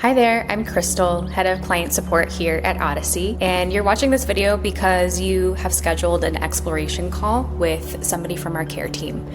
Hi there, I'm Crystal, Head of Client Support here at Odyssey, and you're watching this video because you have scheduled an exploration call with somebody from our care team.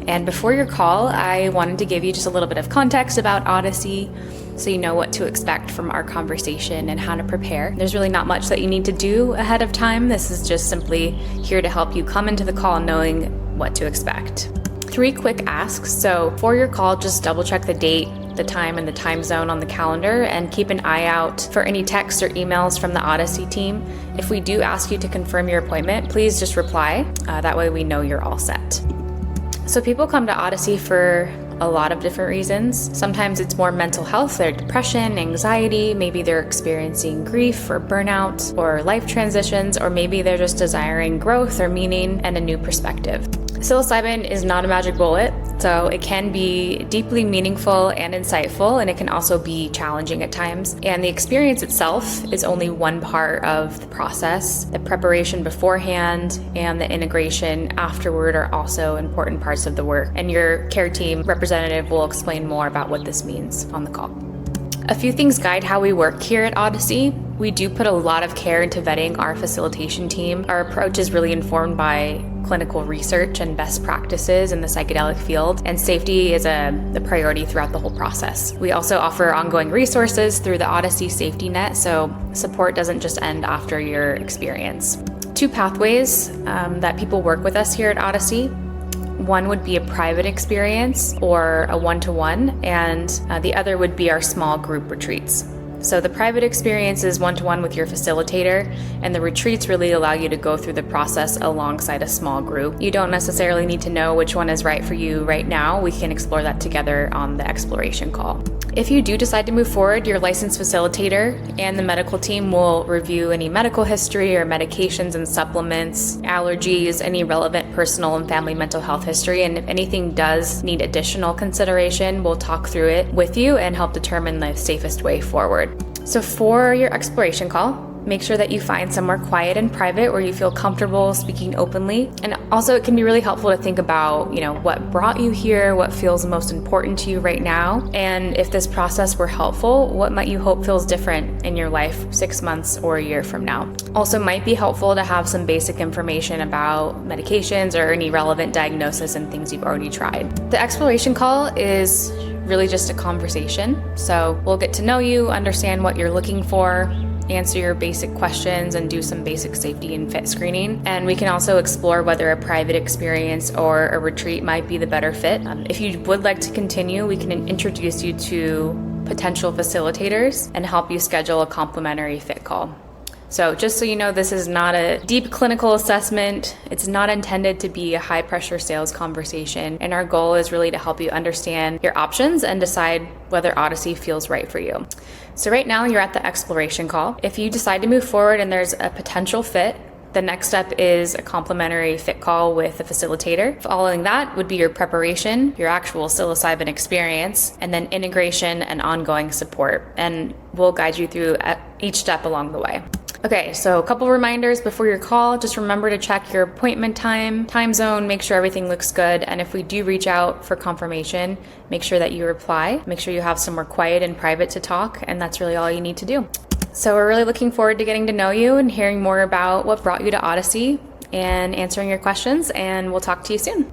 And before your call, I wanted to give you just a little bit of context about Odyssey so you know what to expect from our conversation and how to prepare. There's really not much that you need to do ahead of time. This is just simply here to help you come into the call knowing what to expect. 3 quick asks. So for your call, just double check the date, the time, and the time zone on the calendar, and keep an eye out for any texts or emails from the Odyssey team. If we do ask you to confirm your appointment, please just reply. That way we know you're all set. So people come to Odyssey for a lot of different reasons. Sometimes it's more mental health, their depression, anxiety, maybe they're experiencing grief or burnout or life transitions, or maybe they're just desiring growth or meaning and a new perspective. Psilocybin is not a magic bullet, so it can be deeply meaningful and insightful, and it can also be challenging at times. And the experience itself is only one part of the process. The preparation beforehand and the integration afterward are also important parts of the work, and your care team representative will explain more about what this means on the call. A few things guide how we work here at Odyssey. We do put a lot of care into vetting our facilitation team. Our approach is really informed by clinical research and best practices in the psychedelic field, and safety is a priority throughout the whole process. We also offer ongoing resources through the Odyssey Safety Net, so support doesn't just end after your experience. 2 pathways that people work with us here at Odyssey. One would be a private experience or a one-to-one, and the other would be our small group retreats. So the private experience is one-to-one with your facilitator, and the retreats really allow you to go through the process alongside a small group. You don't necessarily need to know which one is right for you right now. We can explore that together on the exploration call. If you do decide to move forward, your licensed facilitator and the medical team will review any medical history or medications and supplements, allergies, any relevant personal and family mental health history, and if anything does need additional consideration, we'll talk through it with you and help determine the safest way forward. So for your exploration call, make sure that you find somewhere quiet and private where you feel comfortable speaking openly. And also it can be really helpful to think about, what brought you here, what feels most important to you right now. And if this process were helpful, what might you hope feels different in your life 6 months or a year from now? Also might be helpful to have some basic information about medications or any relevant diagnosis and things you've already tried. The exploration call is really just a conversation. So we'll get to know you, understand what you're looking for, answer your basic questions, and do some basic safety and fit screening. And we can also explore whether a private experience or a retreat might be the better fit. If you would like to continue, we can introduce you to potential facilitators and help you schedule a complimentary fit call. So just so you know, this is not a deep clinical assessment. It's not intended to be a high pressure sales conversation. And our goal is really to help you understand your options and decide whether Odyssey feels right for you. So right now you're at the exploration call. If you decide to move forward and there's a potential fit, the next step is a complimentary fit call with a facilitator. Following that would be your preparation, your actual psilocybin experience, and then integration and ongoing support. And we'll guide you through each step along the way. Okay, so a couple reminders before your call. Just remember to check your appointment time zone, make sure everything looks good. And if we do reach out for confirmation, make sure that you reply. Make sure you have somewhere quiet and private to talk, and that's really all you need to do. So we're really looking forward to getting to know you and hearing more about what brought you to Odyssey and answering your questions, and we'll talk to you soon.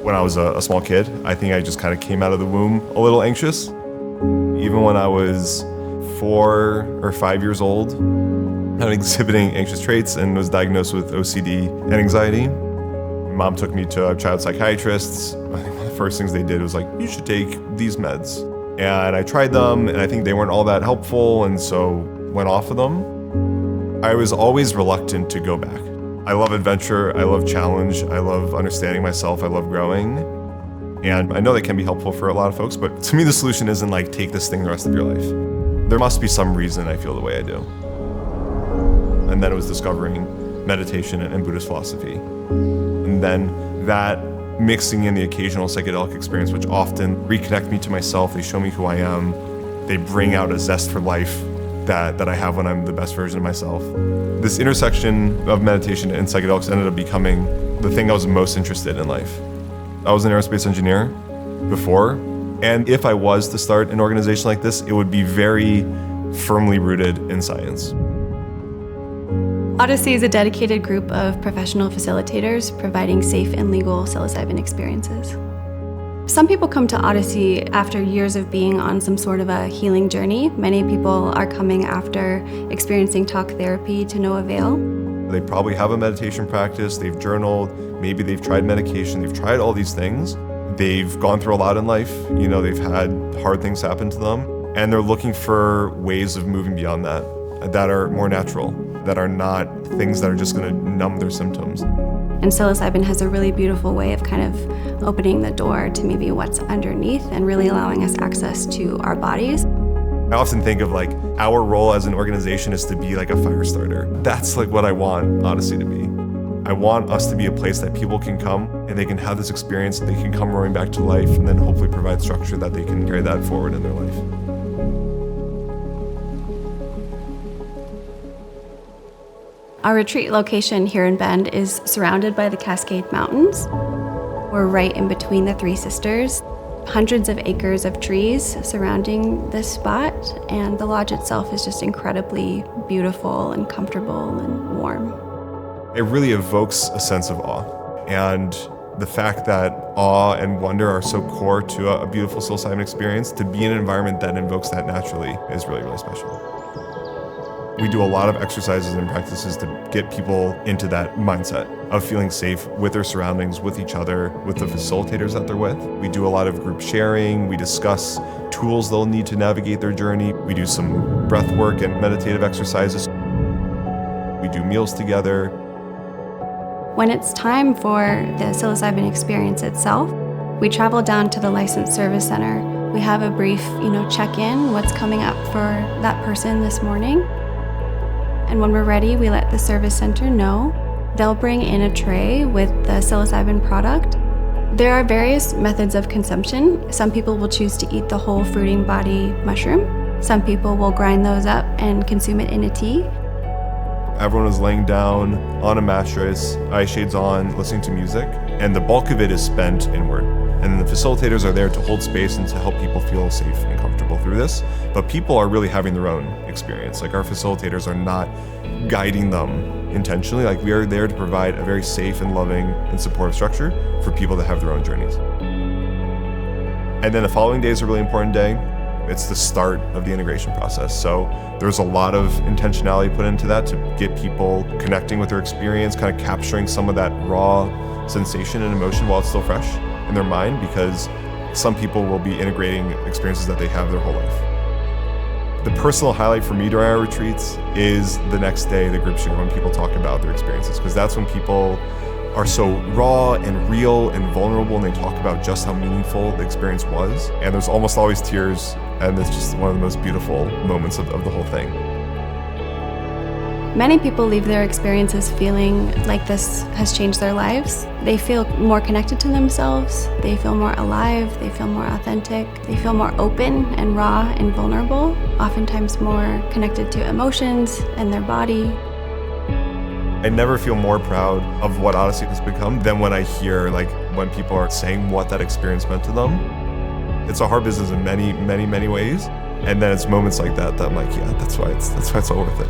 When I was a small kid, I think I just kind of came out of the womb a little anxious. Even when I was 4 or 5 years old, I was exhibiting anxious traits and was diagnosed with OCD and anxiety. Mom took me to child psychiatrists. I think one of the first things they did was like, you should take these meds. And I tried them, and I think they weren't all that helpful, and so went off of them. I was always reluctant to go back. I love adventure, I love challenge, I love understanding myself, I love growing. And I know that can be helpful for a lot of folks, but to me the solution isn't like take this thing the rest of your life. There must be some reason I feel the way I do. And then it was discovering meditation and Buddhist philosophy. And then that mixing in the occasional psychedelic experience, which often reconnect me to myself, they show me who I am, They bring out a zest for life that I have when I'm the best version of myself. This intersection of meditation and psychedelics ended up becoming the thing I was most interested in life. I was an aerospace engineer before, and if I was to start an organization like this, it would be very firmly rooted in science. Odyssey is a dedicated group of professional facilitators providing safe and legal psilocybin experiences. Some people come to Odyssey after years of being on some sort of a healing journey. Many people are coming after experiencing talk therapy to no avail. They probably have a meditation practice, they've journaled, maybe they've tried medication, they've tried all these things. They've gone through a lot in life, they've had hard things happen to them, and they're looking for ways of moving beyond that are more natural, that are not things that are just gonna numb their symptoms. And psilocybin has a really beautiful way of kind of opening the door to maybe what's underneath and really allowing us access to our bodies. I often think of our role as an organization is to be like a fire starter. That's what I want Odyssey to be. I want us to be a place that people can come and they can have this experience, they can come roaring back to life, and then hopefully provide structure that they can carry that forward in their life. Our retreat location here in Bend is surrounded by the Cascade Mountains. We're right in between the Three Sisters. Hundreds of acres of trees surrounding this spot, and the lodge itself is just incredibly beautiful and comfortable and warm. It really evokes a sense of awe, and the fact that awe and wonder are so core to a beautiful psilocybin experience, to be in an environment that invokes that naturally is really, really special. We do a lot of exercises and practices to get people into that mindset of feeling safe with their surroundings, with each other, with the facilitators that they're with. We do a lot of group sharing. We discuss tools they'll need to navigate their journey. We do some breath work and meditative exercises. We do meals together. When it's time for the psilocybin experience itself, we travel down to the Licensed Service Center. We have a brief, check-in, what's coming up for that person this morning. And when we're ready, we let the service center know. They'll bring in a tray with the psilocybin product. There are various methods of consumption. Some people will choose to eat the whole fruiting body mushroom. Some people will grind those up and consume it in a tea. Everyone is laying down on a mattress, eye shades on, listening to music, and the bulk of it is spent inward. And the facilitators are there to hold space and to help people feel safe and comfortable through this. But people are really having their own experience. Our facilitators are not guiding them intentionally. We are there to provide a very safe and loving and supportive structure for people that have their own journeys. And then the following day is a really important day. It's the start of the integration process. So there's a lot of intentionality put into that to get people connecting with their experience, kind of capturing some of that raw sensation and emotion while it's still fresh in their mind, because some people will be integrating experiences that they have their whole life. The personal highlight for me during our retreats is the next day, the group share, when people talk about their experiences, because that's when people are so raw and real and vulnerable, and they talk about just how meaningful the experience was. And there's almost always tears, and it's just one of the most beautiful moments of the whole thing. Many people leave their experiences feeling like this has changed their lives. They feel more connected to themselves, they feel more alive, they feel more authentic, they feel more open and raw and vulnerable, oftentimes more connected to emotions and their body. I never feel more proud of what Odyssey has become than when I hear when people are saying what that experience meant to them. It's a hard business in many, many, many ways. And then it's moments like that I'm like, yeah, that's why it's all worth it.